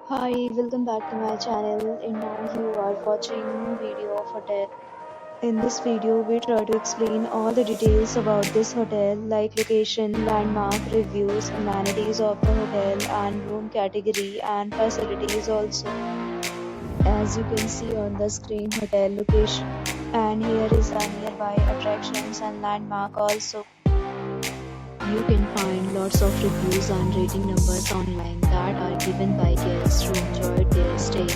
Hi, welcome back to my channel and now you are watching video of hotel. In this video, we try to explain all the details about this hotel like location, landmark, reviews, amenities of the hotel and room category and facilities also. As you can see on the screen, hotel location. And here is a nearby attractions and landmark also. You can find lots of reviews and rating numbers online that are given by guests who enjoyed their stay.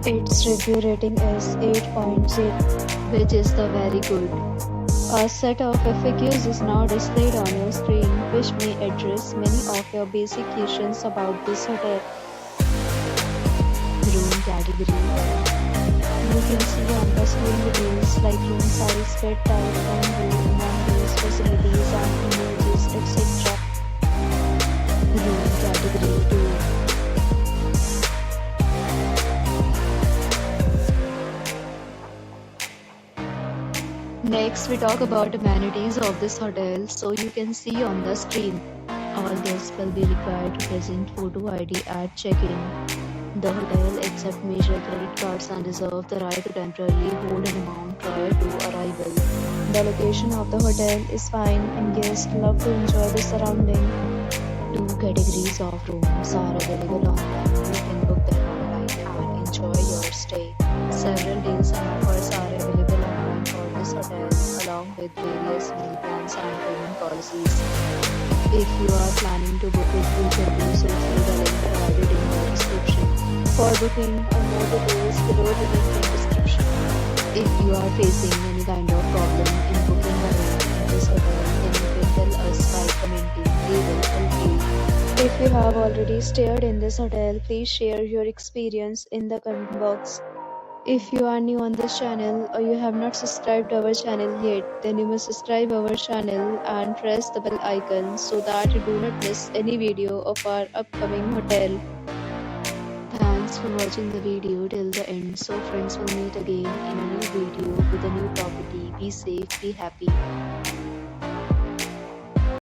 Its review rating is 8.0, which is the very good. A set of FAQs is now displayed on your screen, which may address many of your basic questions about this hotel. Room category. You can see on the screen details like room size, bed type, and room amenities, facilities, and images, etc. Room category 2. Next, we talk about amenities of this hotel. So you can see on the screen. All guests will be required to present photo ID at check-in. The hotel accepts major credit cards and reserves the right to temporarily hold an amount prior to arrival. The location of the hotel is fine and guests love to enjoy the surrounding. Two categories of rooms are available online. You can book them online and enjoy your stay. Several deals and offers are available online for this hotel, along with various meal plans and payment policies. If you are planning to book it, you can do so through the link provided in the description. For booking or more details, below the link in description. If you are facing any kind of problem in booking a room in this hotel, then you can tell us by commenting. We will help you. If you have already stayed in this hotel, please share your experience in the comment box. If you are new on this channel or you have not subscribed our channel yet, then you must subscribe our channel and press the bell icon so that you do not miss any video of our upcoming hotel. Thanks for watching the video till the end. So friends, will meet again in a new video with a new property. Be safe, be happy.